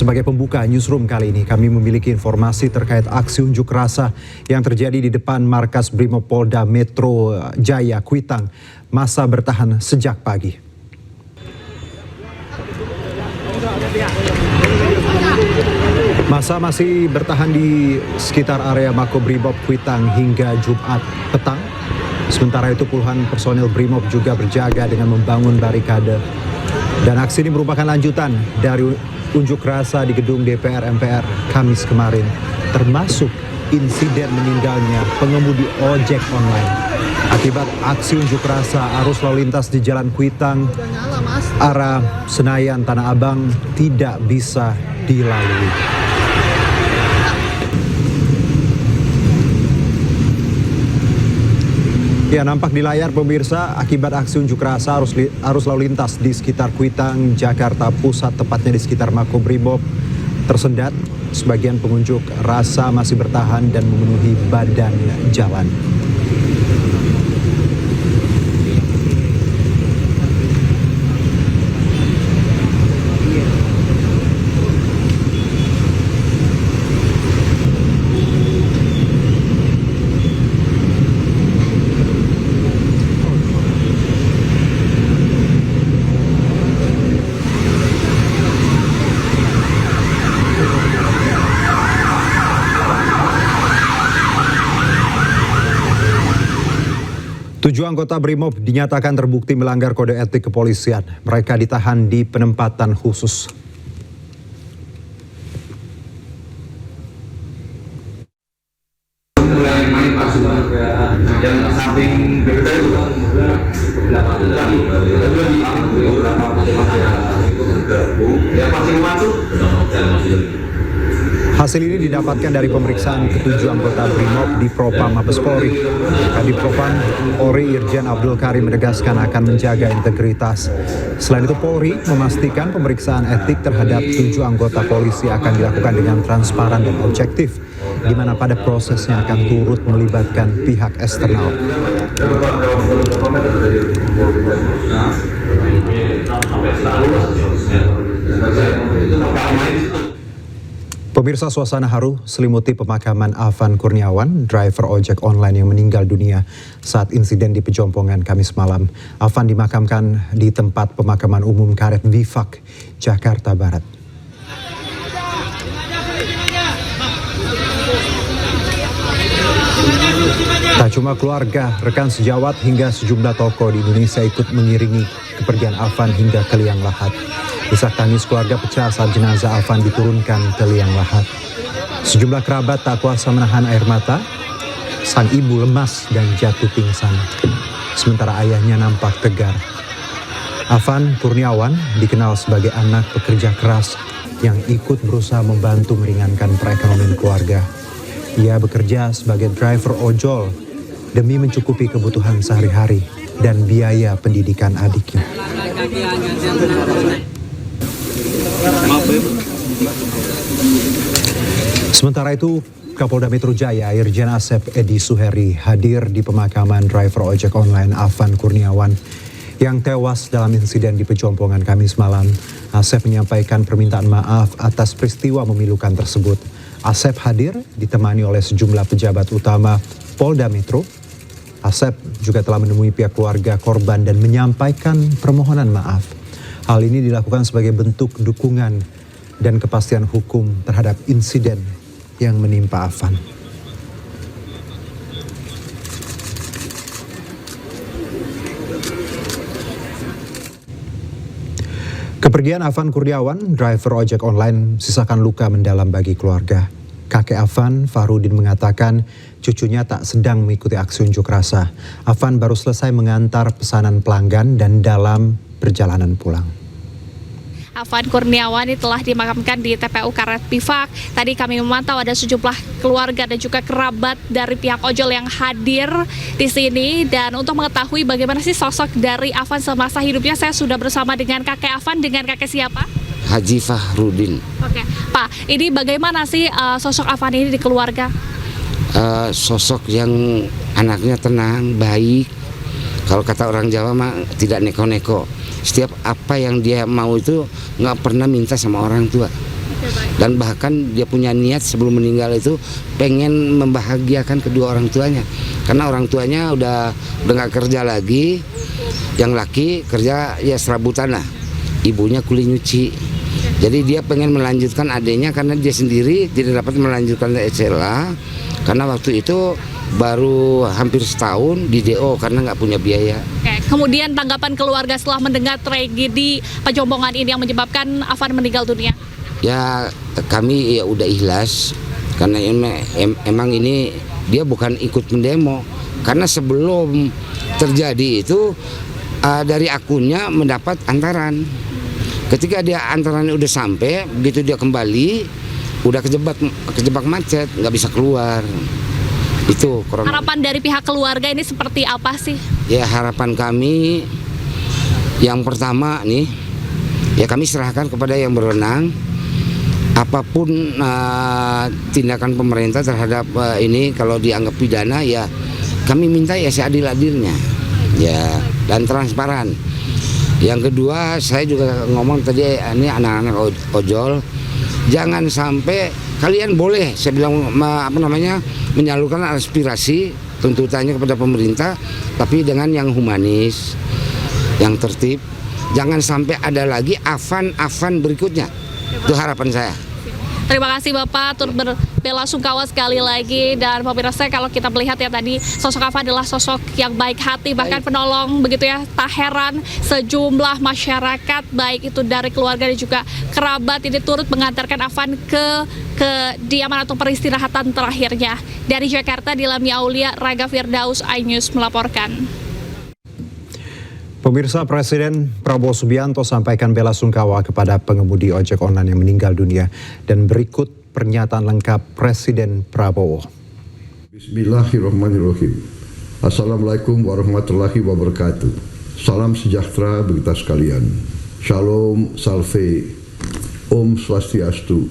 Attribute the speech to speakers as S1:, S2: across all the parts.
S1: Sebagai pembuka newsroom kali ini, kami memiliki informasi terkait aksi unjuk rasa yang terjadi di depan markas Brimopolda Metro Jaya, Kuitang. Masa bertahan sejak pagi. Masa masih bertahan di sekitar area Makobrimob Kuitang hingga Jumat petang. Sementara itu puluhan personil Brimob juga berjaga dengan membangun barikade. Dan aksi ini merupakan lanjutan dari unjuk rasa di gedung DPR MPR Kamis kemarin, termasuk insiden meninggalnya pengemudi ojek online. Akibat aksi unjuk rasa, arus lalu lintas di Jalan Kuitang arah Senayan Tanah Abang tidak bisa dilalui. Ya, nampak di layar pemirsa, akibat aksi unjuk rasa arus lalu lintas di sekitar Kuitang, Jakarta Pusat, tepatnya di sekitar Makobrimob, tersendat. Sebagian pengunjuk rasa masih bertahan dan memenuhi badan jalan. Tujuh anggota Brimob dinyatakan terbukti melanggar kode etik kepolisian. Mereka ditahan di penempatan khusus. Hasil ini didapatkan dari pemeriksaan ketujuh anggota Brimob di Propam Mabes Polri. Kadif Propam Polri Irjen Abdul Karim menegaskan akan menjaga integritas. Selain itu Polri memastikan pemeriksaan etik terhadap tujuh anggota polisi akan dilakukan dengan transparan dan objektif, di mana pada prosesnya akan turut melibatkan pihak eksternal. Pemirsa, suasana haru selimuti pemakaman Afan Kurniawan, driver ojek online yang meninggal dunia saat insiden di Pejompongan Kamis malam. Afan dimakamkan di tempat pemakaman umum Karet Bifak, Jakarta Barat. Tak cuma keluarga, rekan sejawat hingga sejumlah tokoh di Indonesia ikut mengiringi kepergian Afan hingga ke liang lahat. Isak tangis keluarga pecah saat jenazah Afan diturunkan ke liang lahat. Sejumlah kerabat tak kuasa menahan air mata. Sang ibu lemas dan jatuh pingsan, sementara ayahnya nampak tegar. Afan Kurniawan dikenal sebagai anak pekerja keras yang ikut berusaha membantu meringankan perekonomian keluarga. Ia bekerja sebagai driver ojol demi mencukupi kebutuhan sehari-hari dan biaya pendidikan adiknya. Sementara itu, Kapolda Metro Jaya Irjen Asep Edi Suheri hadir di pemakaman driver ojek online Afan Kurniawan yang tewas dalam insiden di Pejompongan Kamis malam. Asep menyampaikan permintaan maaf atas peristiwa memilukan tersebut. Asep hadir ditemani oleh sejumlah pejabat utama Polda Metro. Asep juga telah menemui pihak keluarga korban dan menyampaikan permohonan maaf. Hal ini dilakukan sebagai bentuk dukungan dan kepastian hukum terhadap insiden yang menimpa Afan. Kepergian Afan Kurniawan, driver ojek online, sisakan luka mendalam bagi keluarga. Kakek Afan, Farudin, mengatakan cucunya tak sedang mengikuti aksi unjuk rasa. Afan baru selesai mengantar pesanan pelanggan dan dalam perjalanan pulang.
S2: Afan Kurniawan ini telah dimakamkan di TPU Karet Bifak. Tadi kami memantau ada sejumlah keluarga dan juga kerabat dari pihak ojol yang hadir di sini. Dan untuk mengetahui bagaimana sih sosok dari Afan semasa hidupnya, saya sudah bersama dengan kakek Afan. Dengan kakek siapa?
S3: Haji Fahrudin.
S2: Oke, Pak, ini bagaimana sih sosok Afan ini di keluarga?
S3: Sosok yang anaknya tenang, baik. Kalau kata orang Jawa mah tidak neko-neko. Setiap apa yang dia mau itu nggak pernah minta sama orang tua. Dan bahkan dia punya niat sebelum meninggal itu pengen membahagiakan kedua orang tuanya, karena orang tuanya udah nggak kerja lagi. Yang laki kerja ya serabutan lah, ibunya kuli nyuci. Jadi dia pengen melanjutkan adiknya karena dia sendiri tidak dapat melanjutkan SLA karena waktu itu baru hampir setahun di DO karena nggak punya biaya.
S2: Oke, kemudian tanggapan keluarga setelah mendengar tragedi Pejombongan ini yang menyebabkan Afan meninggal dunia?
S3: Ya kami ya udah ikhlas karena emang ini dia bukan ikut mendemo, karena sebelum terjadi itu dari akunnya mendapat antaran. Ketika dia antarannya udah sampai, begitu dia kembali udah kejebak macet, nggak bisa keluar. Itu
S2: harapan dari pihak keluarga ini seperti apa sih?
S3: Ya harapan kami yang pertama nih, ya kami serahkan kepada yang berwenang. Apapun tindakan pemerintah terhadap ini, kalau dianggap pidana ya kami minta ya seadil-adilnya ya, dan transparan. Yang kedua, saya juga ngomong tadi, ini anak-anak ojol, jangan sampai kalian boleh, saya bilang menyalurkan aspirasi tuntutannya kepada pemerintah, tapi dengan yang humanis, yang tertib. Jangan sampai ada lagi Afan berikutnya. Itu harapan saya.
S2: Terima kasih Bapak, turut belasungkawa sekali lagi. Dan pemirsa, kalau kita melihat ya tadi, sosok Afan adalah sosok yang baik hati, bahkan penolong begitu ya. Tak heran sejumlah masyarakat baik itu dari keluarga dan juga kerabat ini turut mengantarkan Afan ke kediaman atau peristirahatan terakhirnya. Dari Jakarta, Dilami Aulia, Raga Firdaus, iNews melaporkan.
S1: Pemirsa, Presiden Prabowo Subianto sampaikan belasungkawa kepada pengemudi ojek online yang meninggal dunia. Dan berikut pernyataan lengkap Presiden Prabowo.
S4: Bismillahirrahmanirrahim. Assalamualaikum warahmatullahi wabarakatuh. Salam sejahtera bagi kita sekalian. Shalom, salve, Om Swastiastu,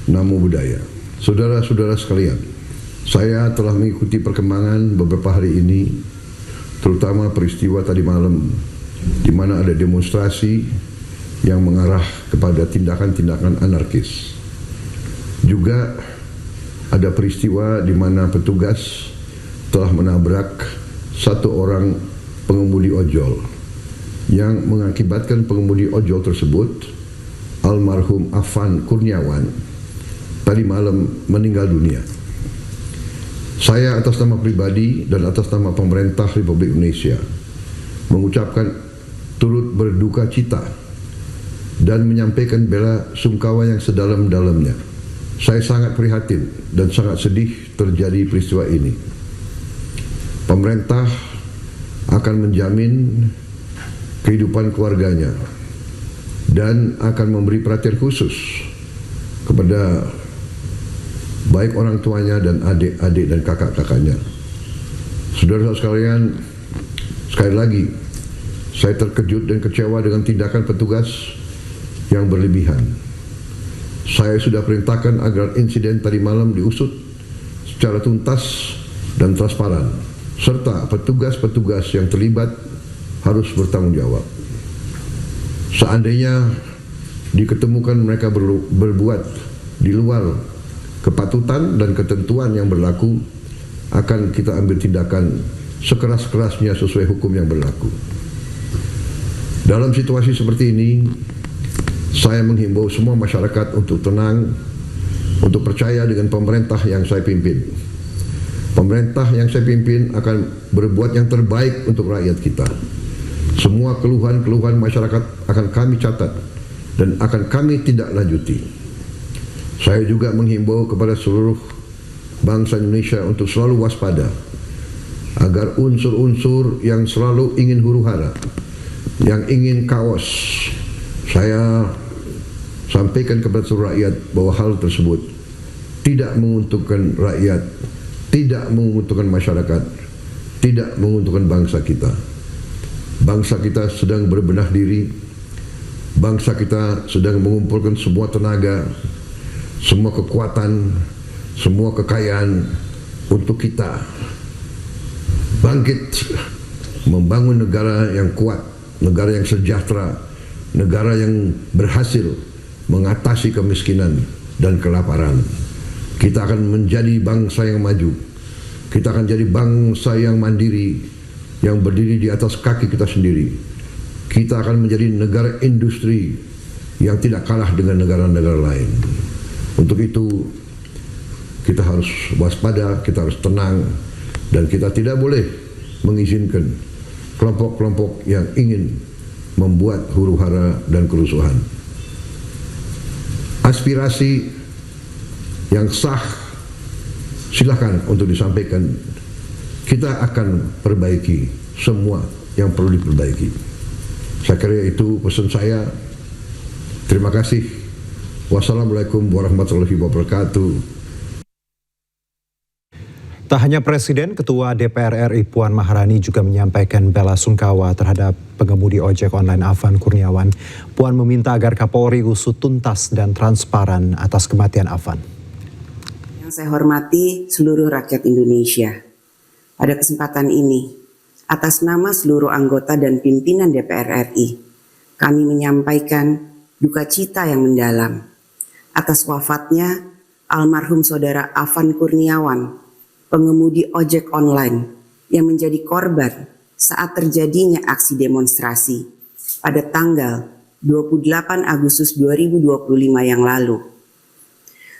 S4: Namo Buddhaya. Saudara-saudara sekalian, saya telah mengikuti perkembangan beberapa hari ini, terutama peristiwa tadi malam di mana ada demonstrasi yang mengarah kepada tindakan-tindakan anarkis. Juga ada peristiwa di mana petugas telah menabrak satu orang pengemudi ojol yang mengakibatkan pengemudi ojol tersebut, almarhum Afan Kurniawan, tadi malam meninggal dunia. Saya atas nama pribadi dan atas nama pemerintah Republik Indonesia mengucapkan turut berduka cita dan menyampaikan bela sungkawa yang sedalam-dalamnya. Saya sangat prihatin dan sangat sedih terjadi peristiwa ini. Pemerintah akan menjamin kehidupan keluarganya dan akan memberi perhatian khusus kepada baik orang tuanya dan adik-adik dan kakak-kakaknya. Saudara-saudara sekalian, sekali lagi saya terkejut dan kecewa dengan tindakan petugas yang berlebihan. Saya sudah perintahkan agar insiden tadi malam diusut secara tuntas dan transparan, serta petugas-petugas yang terlibat harus bertanggung jawab. Seandainya diketemukan mereka berbuat di luar kepatutan dan ketentuan yang berlaku, akan kita ambil tindakan sekeras-kerasnya sesuai hukum yang berlaku. Dalam situasi seperti ini, saya menghimbau semua masyarakat untuk tenang, untuk percaya dengan pemerintah yang saya pimpin. Pemerintah yang saya pimpin akan berbuat yang terbaik untuk rakyat kita. Semua keluhan-keluhan masyarakat akan kami catat dan akan kami tidak lanjuti. Saya juga menghimbau kepada seluruh bangsa Indonesia untuk selalu waspada agar unsur-unsur yang selalu ingin huru-hara, yang ingin kaos, saya sampaikan kepada seluruh rakyat bahwa hal tersebut tidak menguntungkan rakyat, tidak menguntungkan masyarakat, tidak menguntungkan bangsa kita. Bangsa kita sedang berbenah diri, bangsa kita sedang mengumpulkan semua tenaga, semua kekuatan, semua kekayaan untuk kita bangkit membangun negara yang kuat, negara yang sejahtera, negara yang berhasil, mengatasi kemiskinan dan kelaparan. Kita akan menjadi bangsa yang maju. Kita akan jadi bangsa yang mandiri, yang berdiri di atas kaki kita sendiri. Kita akan menjadi negara industri yang tidak kalah dengan negara-negara lain. Untuk itu, kita harus waspada, kita harus tenang, dan kita tidak boleh mengizinkan kelompok-kelompok yang ingin membuat huru-hara dan kerusuhan. Aspirasi yang sah silakan untuk disampaikan. Kita akan perbaiki semua yang perlu diperbaiki. Saya kira itu pesan saya. Terima kasih. Wassalamualaikum warahmatullahi wabarakatuh.
S1: Tak hanya Presiden, Ketua DPR RI Puan Maharani juga menyampaikan bela sungkawa terhadap pengemudi ojek online Afan Kurniawan. Puan meminta agar Kapolri usut tuntas dan transparan atas kematian Afan.
S5: Yang saya hormati seluruh rakyat Indonesia, pada kesempatan ini, atas nama seluruh anggota dan pimpinan DPR RI, kami menyampaikan duka cita yang mendalam atas wafatnya almarhum saudara Afan Kurniawan, pengemudi ojek online yang menjadi korban saat terjadinya aksi demonstrasi pada tanggal 28 Agustus 2025 yang lalu.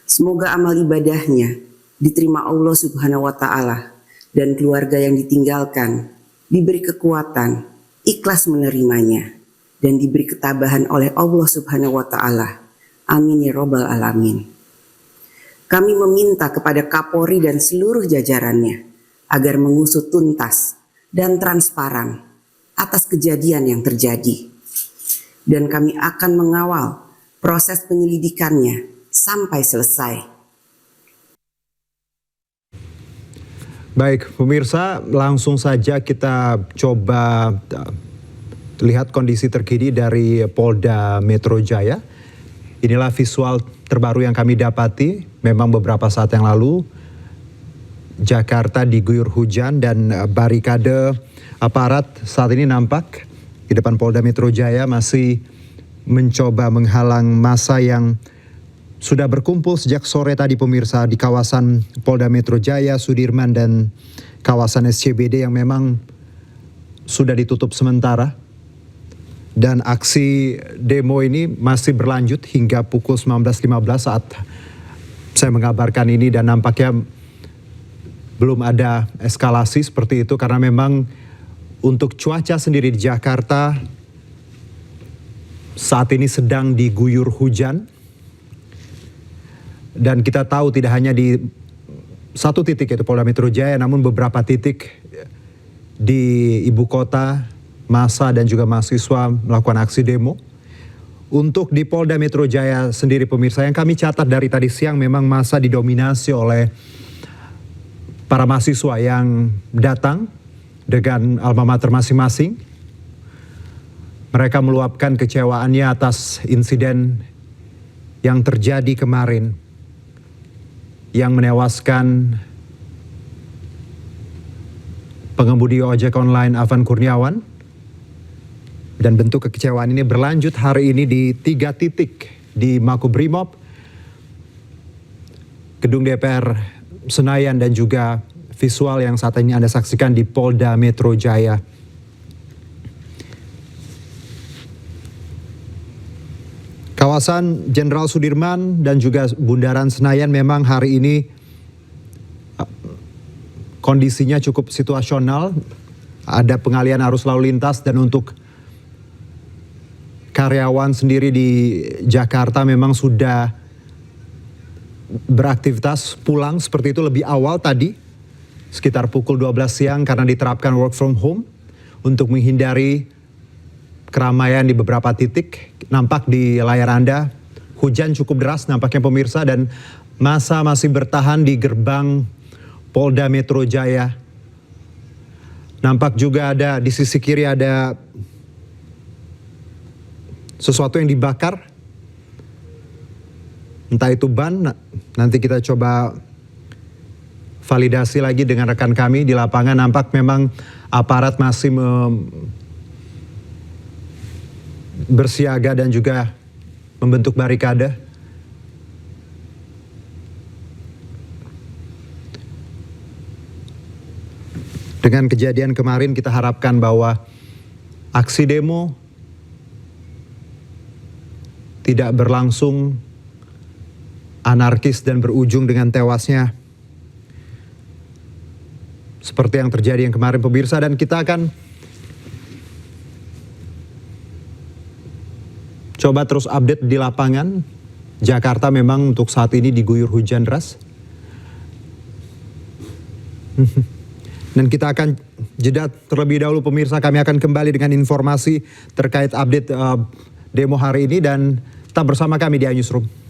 S5: Semoga amal ibadahnya diterima Allah Subhanahu wa Ta'ala dan keluarga yang ditinggalkan diberi kekuatan, ikhlas menerimanya, dan diberi ketabahan oleh Allah Subhanahu wa Ta'ala. Amin ya Rabbal Alamin. Kami meminta kepada Kapolri dan seluruh jajarannya agar mengusut tuntas dan transparan atas kejadian yang terjadi. Dan kami akan mengawal proses penyelidikannya sampai selesai.
S1: Baik, pemirsa, langsung saja kita coba lihat kondisi terkini dari Polda Metro Jaya. Inilah visual terbaru yang kami dapati. Memang beberapa saat yang lalu Jakarta diguyur hujan dan barikade aparat saat ini nampak di depan Polda Metro Jaya masih mencoba menghalang massa yang sudah berkumpul sejak sore tadi, pemirsa, di kawasan Polda Metro Jaya, Sudirman, dan kawasan SCBD yang memang sudah ditutup sementara. Dan aksi demo ini masih berlanjut hingga pukul 19.15 saat saya mengabarkan ini, dan nampaknya belum ada eskalasi seperti itu karena memang untuk cuaca sendiri di Jakarta saat ini sedang diguyur hujan. Dan kita tahu tidak hanya di satu titik yaitu Polda Metro Jaya, namun beberapa titik di ibu kota massa dan juga mahasiswa melakukan aksi demo. Untuk di Polda Metro Jaya sendiri, pemirsa, yang kami catat dari tadi siang memang massa didominasi oleh para mahasiswa yang datang dengan alma mater masing-masing. Mereka meluapkan kecewaannya atas insiden yang terjadi kemarin yang menewaskan pengemudi ojek online Afan Kurniawan. Dan bentuk kekecewaan ini berlanjut hari ini di 3 titik di Makobrimob, Gedung DPR Senayan, dan juga visual yang saat ini Anda saksikan di Polda Metro Jaya. Kawasan Jenderal Sudirman dan juga Bundaran Senayan memang hari ini kondisinya cukup situasional. Ada pengalihan arus lalu lintas, dan untuk karyawan sendiri di Jakarta memang sudah beraktivitas pulang seperti itu lebih awal tadi, sekitar pukul 12 siang karena diterapkan work from home untuk menghindari keramaian di beberapa titik. Nampak di layar Anda, hujan cukup deras nampaknya, pemirsa, dan massa masih bertahan di gerbang Polda Metro Jaya. Nampak juga ada di sisi kiri ada sesuatu yang dibakar, entah itu ban. Nanti kita coba validasi lagi dengan rekan kami di lapangan. Nampak memang aparat masih bersiaga dan juga membentuk barikade. Dengan kejadian kemarin kita harapkan bahwa aksi demo tidak berlangsung anarkis dan berujung dengan tewasnya seperti yang terjadi yang kemarin pemirsa, dan kita akan coba terus update di lapangan. Jakarta memang untuk saat ini diguyur hujan deras. Dan kita akan jeda terlebih dahulu pemirsa, kami akan kembali dengan informasi terkait update demo hari ini dan tetap bersama kami di iNewsroom.